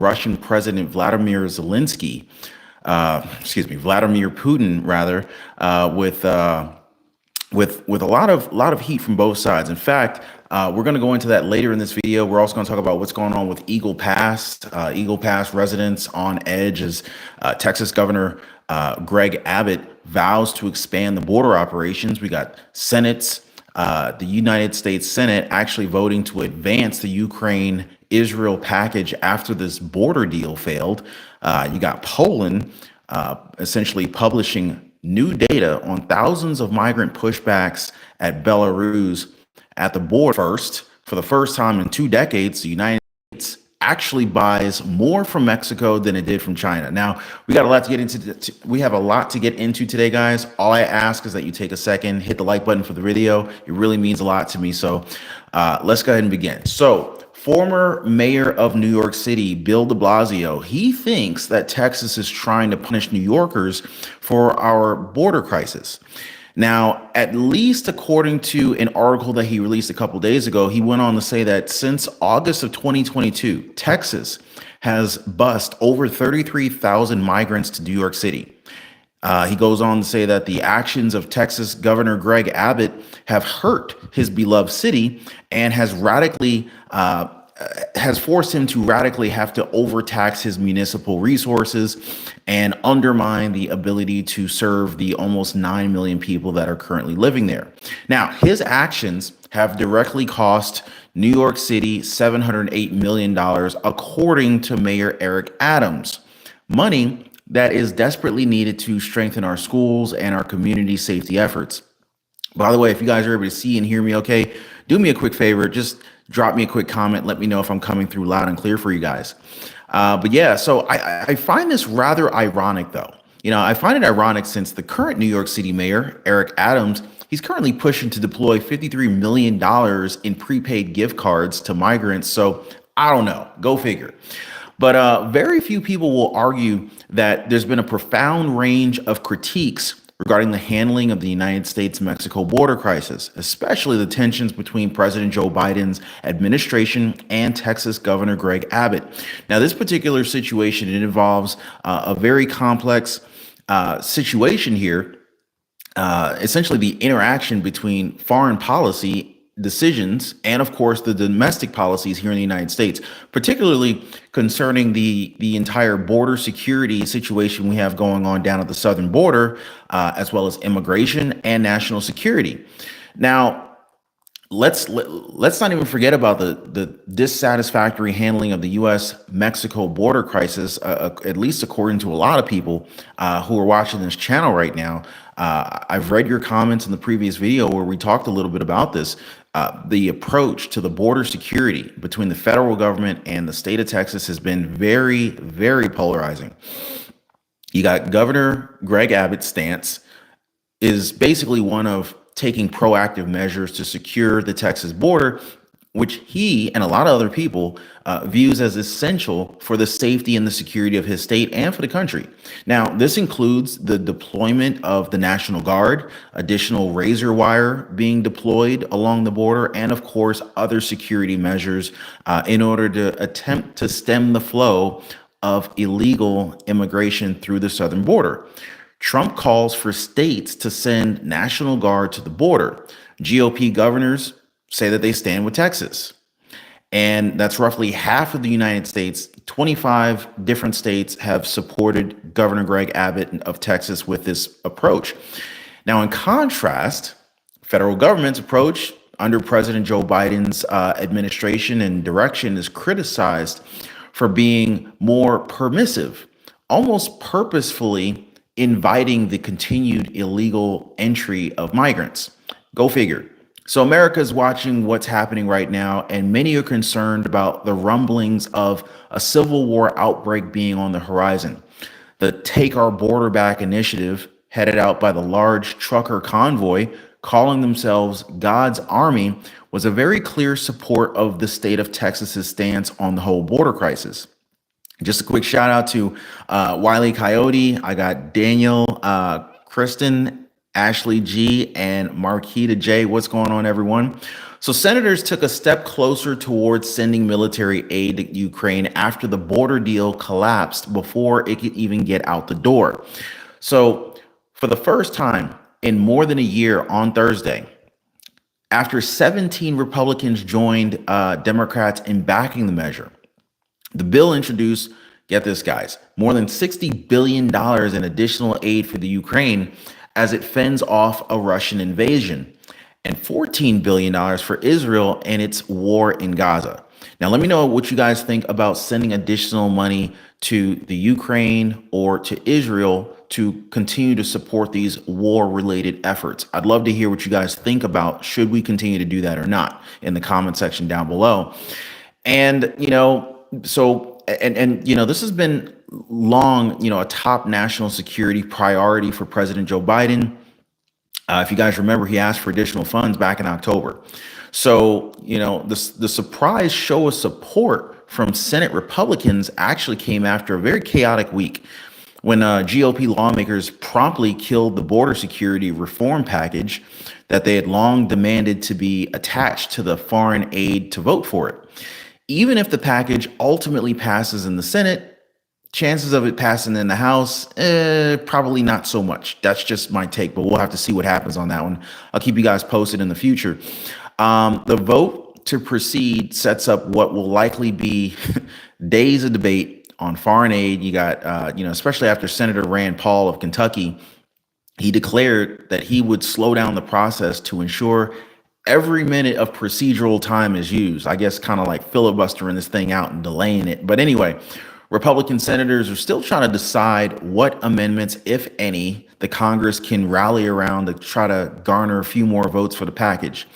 Russian President Vladimir Putin, rather, with a lot of heat from both sides. In fact, we're going to go into that later in this video. We're also going to talk about what's going on with Eagle Pass. Eagle Pass residents on edge as Texas Governor Greg Abbott vows to expand the border operations. We got the United States Senate actually voting to advance the Ukraine-Israel package after this border deal failed. You got Poland essentially publishing new data on thousands of migrant pushbacks at Belarus at the border. For the first time in 2 decades, the United States actually buys more from Mexico than it did from China. Now, we got a lot to get into. We have a lot to get into today, guys. All I ask is that you take a second, hit the like button for the video. It really means a lot to me. So let's go ahead and begin. So former mayor of New York City, Bill de Blasio, he thinks that Texas is trying to punish New Yorkers for our border crisis. Now, at least according to an article that he released a couple days ago, he went on to say that since August of 2022, Texas has bused over 33,000 migrants to New York City. He goes on to say that the actions of Texas Governor Greg Abbott have hurt his beloved city and has forced him to radically have to overtax his municipal resources and undermine the ability to serve the almost 9 million people that are currently living there. Now, his actions have directly cost New York City $708 million, according to Mayor Eric Adams. Money that is desperately needed to strengthen our schools and our community safety efforts. By the way, if you guys are able to see and hear me okay, do me a quick favor, just drop me a quick comment. Let me know if I'm coming through loud and clear for you guys. But yeah, so I find this rather ironic, though. I find it ironic since the current New York City mayor, Eric Adams, he's currently pushing to deploy $53 million in prepaid gift cards to migrants. So I don't know, go figure. But very few people will argue that there's been a profound range of critiques regarding the handling of the United States-Mexico border crisis, especially the tensions between President Joe Biden's administration and Texas Governor Greg Abbott. Now, this particular situation, it involves a very complex situation here, essentially the interaction between foreign policy decisions and, of course, the domestic policies here in the United States, particularly concerning the entire border security situation we have going on down at the southern border, as well as immigration and national security. Now, let's not even forget about the dissatisfactory handling of the U.S.-Mexico border crisis, at least according to a lot of people who are watching this channel right now. I've read your comments in the previous video where we talked a little bit about this. The approach to the border security between the federal government and the state of Texas has been very, very polarizing. You got Governor Greg Abbott's stance is basically one of taking proactive measures to secure the Texas border, which he and a lot of other people views as essential for the safety and the security of his state and for the country. Now, this includes the deployment of the National Guard, additional razor wire being deployed along the border, and of course, other security measures in order to attempt to stem the flow of illegal immigration through the southern border. Trump calls for states to send National Guard to the border. GOP governors say that they stand with Texas. And that's roughly half of the United States. 25 different states have supported Governor Greg Abbott of Texas with this approach. Now, in contrast, federal government's approach under President Joe Biden's administration and direction is criticized for being more permissive, almost purposefully inviting the continued illegal entry of migrants. Go figure. So America is watching what's happening right now, and many are concerned about the rumblings of a civil war outbreak being on the horizon. The Take Our Border Back initiative, headed out by the large trucker convoy calling themselves God's Army, was a very clear support of the state of Texas's stance on the whole border crisis. Just a quick shout out to Wiley Coyote. I got Daniel, Kristen, Ashley G, and Marquita J. What's going on, everyone? So senators took a step closer towards sending military aid to Ukraine after the border deal collapsed before it could even get out the door. So for the first time in more than a year on Thursday, after 17 Republicans joined Democrats in backing the measure, the bill introduced, get this, guys, more than $60 billion in additional aid for the Ukraine as it fends off a Russian invasion, and $14 billion for Israel and its war in Gaza. Now, let me know what you guys think about sending additional money to the Ukraine or to Israel to continue to support these war-related efforts. I'd love to hear what you guys think about should we continue to do that or not in the comment section down below. And, this has been long, a top national security priority for President Joe Biden. If you guys remember, he asked for additional funds back in October. So, the surprise show of support from Senate Republicans actually came after a very chaotic week when GOP lawmakers promptly killed the border security reform package that they had long demanded to be attached to the foreign aid to vote for it. Even if the package ultimately passes in the Senate, chances of it passing in the House, probably not so much. That's just my take, but we'll have to see what happens on that one. I'll keep you guys posted in the future. The vote to proceed sets up what will likely be days of debate on foreign aid. You got, especially after Senator Rand Paul of Kentucky, he declared that he would slow down the process to ensure every minute of procedural time is used. I guess kind of like filibustering this thing out and delaying it. But anyway, Republican senators are still trying to decide what amendments, if any, the Congress can rally around to try to garner a few more votes for the package.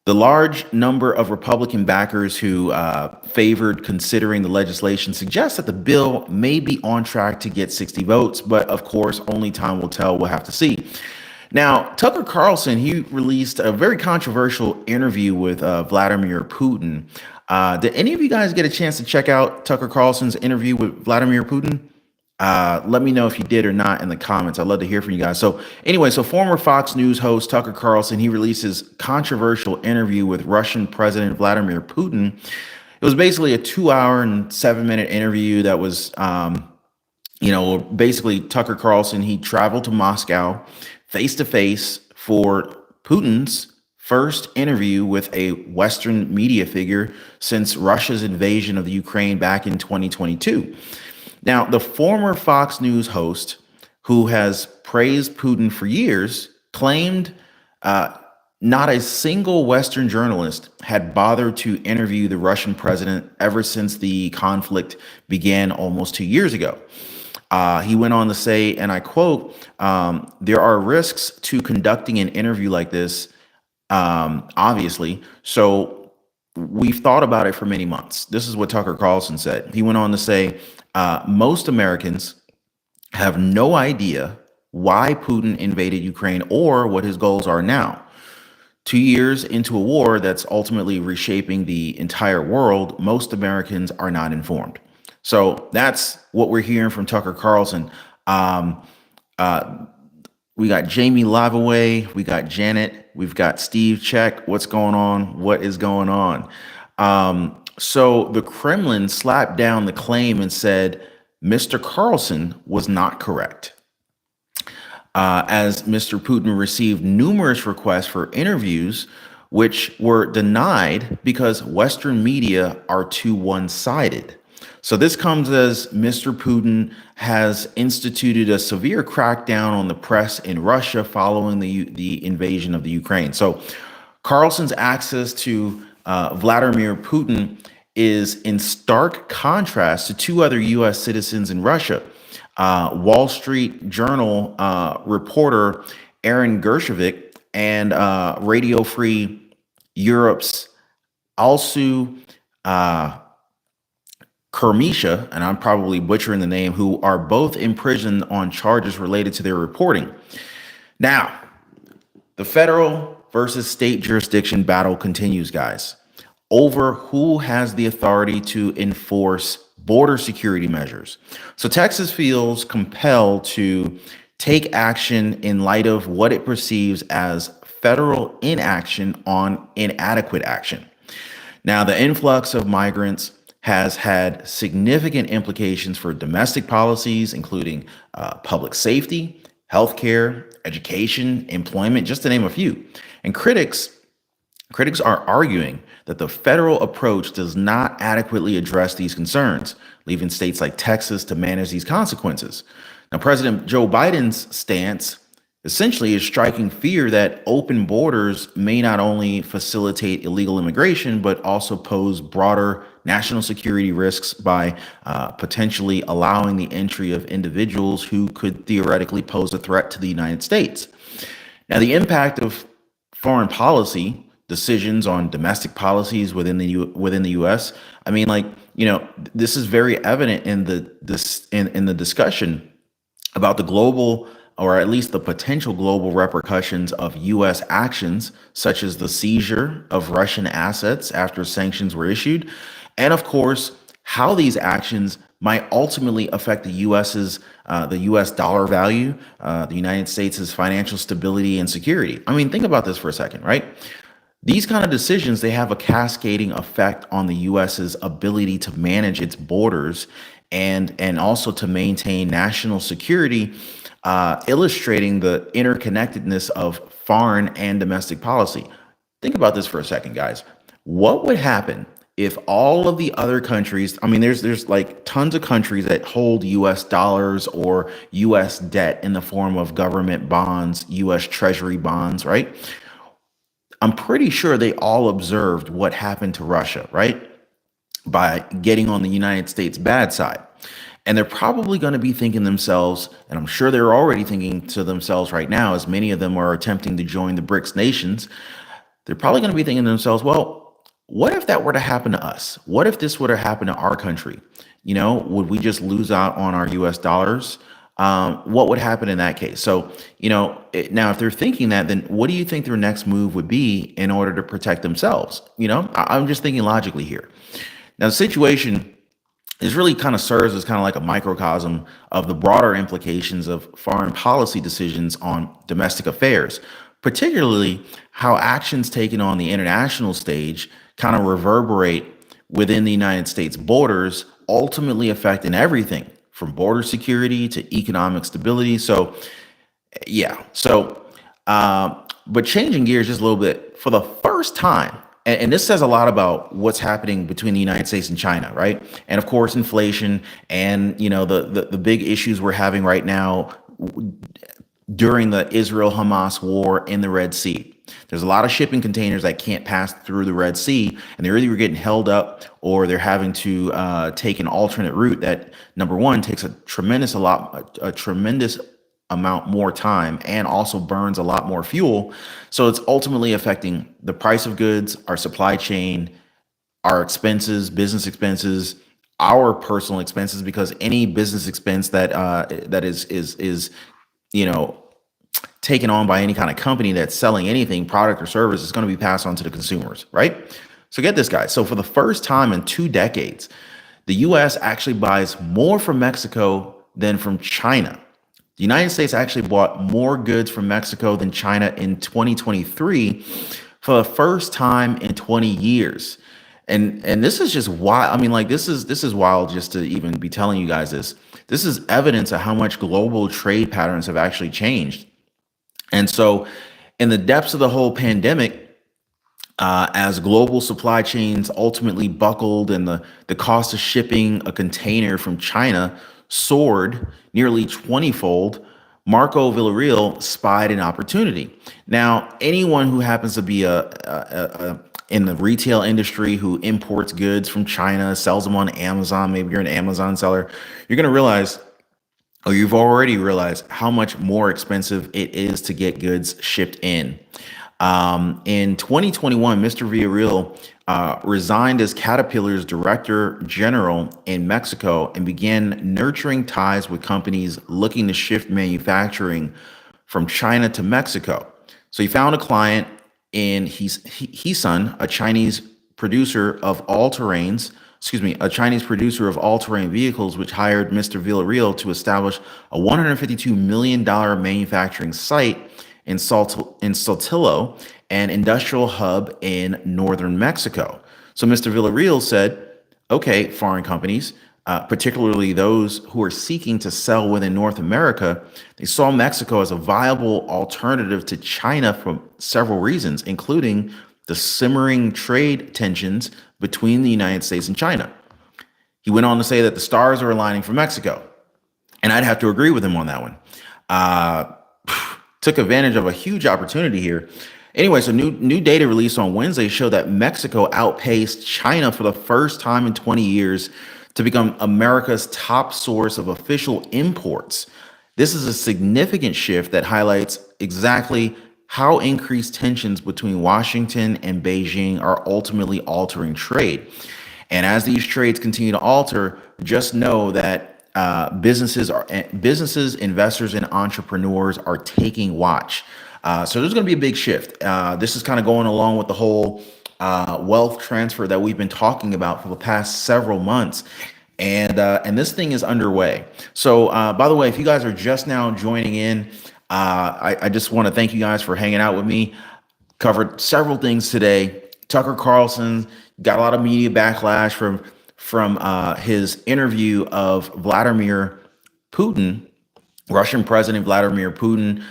The large number of Republican backers who favored considering the legislation suggests that the bill may be on track to get 60 votes, but of course, only time will tell. We'll have to see. Now, Tucker Carlson, he released a very controversial interview with Vladimir Putin. Did any of you guys get a chance to check out Tucker Carlson's interview with Vladimir Putin? Let me know if you did or not in the comments. I'd love to hear from you guys. So anyway, former Fox News host Tucker Carlson, he released his controversial interview with Russian President Vladimir Putin. It was basically a 2-hour and 7-minute interview that was, basically Tucker Carlson, he traveled to Moscow face to face for Putin's first interview with a Western media figure since Russia's invasion of the Ukraine back in 2022. Now, the former Fox News host, who has praised Putin for years, claimed not a single Western journalist had bothered to interview the Russian president ever since the conflict began almost 2 years ago. He went on to say, and I quote, there are risks to conducting an interview like this, obviously. So we've thought about it for many months. This is what Tucker Carlson said. He went on to say, most Americans have no idea why Putin invaded Ukraine or what his goals are now. 2 years into a war that's ultimately reshaping the entire world, most Americans are not informed. So that's what we're hearing from Tucker Carlson. We got Jamie Lavaway, we got Janet, we've got Steve Check. What's going on? What is going on? So the Kremlin slapped down the claim and said Mr. Carlson was not correct. As Mr. Putin received numerous requests for interviews, which were denied because Western media are too one-sided. So this comes as Mr. Putin has instituted a severe crackdown on the press in Russia following the invasion of the Ukraine. So Carlson's access to Vladimir Putin is in stark contrast to two other U.S. citizens in Russia. Wall Street Journal reporter Aaron Gershovic and Radio Free Europe's Alsu Kermisha, and I'm probably butchering the name, who are both imprisoned on charges related to their reporting. Now, the federal versus state jurisdiction battle continues, guys, over who has the authority to enforce border security measures. So Texas feels compelled to take action in light of what it perceives as federal inaction on inadequate action. Now, the influx of migrants has had significant implications for domestic policies, including public safety, healthcare, education, employment, just to name a few. And critics are arguing that the federal approach does not adequately address these concerns, leaving states like Texas to manage these consequences. Now, President Joe Biden's stance essentially is striking fear that open borders may not only facilitate illegal immigration, but also pose broader national security risks by potentially allowing the entry of individuals who could theoretically pose a threat to the United States. Now, the impact of foreign policy decisions on domestic policies within the U.S. I mean, this is very evident in the discussion about the global, or at least the potential global repercussions of U.S. actions, such as the seizure of Russian assets after sanctions were issued, and of course, how these actions might ultimately affect the U.S. dollar value, the United States' financial stability and security. I mean, think about this for a second, right? These kind of decisions, they have a cascading effect on the U.S.'s ability to manage its borders and also to maintain national security, illustrating the interconnectedness of foreign and domestic policy. Think about this for a second, guys. What would happen if all of the other countries, I mean, there's like tons of countries that hold US dollars or US debt in the form of government bonds, US Treasury bonds, right? I'm pretty sure they all observed what happened to Russia, right? By getting on the United States' bad side. And they're probably going to be thinking themselves, and I'm sure they're already thinking to themselves right now, as many of them are attempting to join the BRICS nations, they're probably going to be thinking to themselves, well, what if that were to happen to us? What if this were to happen to our country? Would we just lose out on our US dollars? What would happen in that case? So, now if they're thinking that, then what do you think their next move would be in order to protect themselves? I'm just thinking logically here. Now, the situation is really kind of serves as kind of like a microcosm of the broader implications of foreign policy decisions on domestic affairs, particularly how actions taken on the international stage kind of reverberate within the United States borders, ultimately affecting everything from border security to economic stability. So, yeah. But changing gears just a little bit, for the first time, and this says a lot about what's happening between the United States and China, right? And of course, inflation and, the big issues we're having right now during the Israel-Hamas war in the Red Sea. There's a lot of shipping containers that can't pass through the Red Sea, and they're either getting held up or they're having to take an alternate route that, number one, takes a tremendous amount more time and also burns a lot more fuel. So it's ultimately affecting the price of goods, our supply chain, our expenses, business expenses, our personal expenses, because any business expense that is taken on by any kind of company that's selling anything, product or service, is going to be passed on to the consumers, right? So get this, guys. So for the first time in 2 decades, the U.S. actually buys more from Mexico than from China. The United States actually bought more goods from Mexico than China in 2023 for the first time in 20 years. And this is just wild. I mean, this is wild just to even be telling you guys this. This is evidence of how much global trade patterns have actually changed. And so in the depths of the whole pandemic, as global supply chains ultimately buckled and the cost of shipping a container from China soared nearly 20-fold, Marco Villarreal spied an opportunity. Now, anyone who happens to be in the retail industry who imports goods from China, sells them on Amazon, maybe you're an Amazon seller, you're going to realize, or you've already realized, how much more expensive it is to get goods shipped in. In 2021, Mr. Villarreal resigned as Caterpillar's Director General in Mexico and began nurturing ties with companies looking to shift manufacturing from China to Mexico. So he found a client in Hesun, a Chinese producer of all-terrain vehicles, which hired Mr. Villarreal to establish a $152 million manufacturing site in Saltillo, an industrial hub in northern Mexico. So Mr. Villarreal said, okay, foreign companies, particularly those who are seeking to sell within North America, they saw Mexico as a viable alternative to China for several reasons, including the simmering trade tensions between the United States and China. He went on to say that the stars are aligning for Mexico. And I'd have to agree with him on that one. Took advantage of a huge opportunity here. Anyway, so new data released on Wednesday showed that Mexico outpaced China for the first time in 20 years to become America's top source of official imports. This is a significant shift that highlights exactly how increased tensions between Washington and Beijing are ultimately altering trade. And as these trades continue to alter, just know that businesses, investors, and entrepreneurs are taking watch. So there's going to be a big shift. This is kind of going along with the whole wealth transfer that we've been talking about for the past several months. And this thing is underway. So by the way, if you guys are just now joining in, I just want to thank you guys for hanging out with me. Covered several things today. Tucker Carlson got a lot of media backlash from his interview of Vladimir Putin, Russian President Vladimir Putin.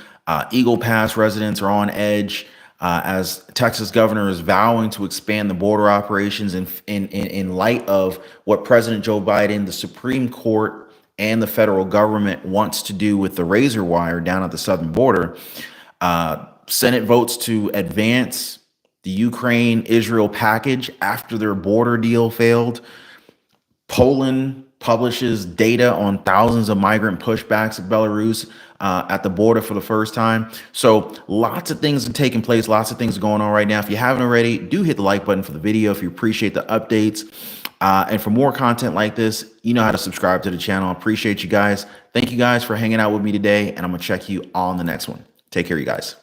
Eagle Pass residents are on edge as Texas governor is vowing to expand the border operations in light of what President Joe Biden, the Supreme Court, and the federal government wants to do with the razor wire down at the southern border. Senate votes to advance the Ukraine-Israel package after their border deal failed. Poland publishes data on thousands of migrant pushbacks at Belarus at the border for the first time. So lots of things are taking place. Lots of things are going on right now. If you haven't already, do hit the like button for the video if you appreciate the updates. And for more content like this, you know how to subscribe to the channel. I appreciate you guys. Thank you guys for hanging out with me today. And I'm going to check you on the next one. Take care, you guys.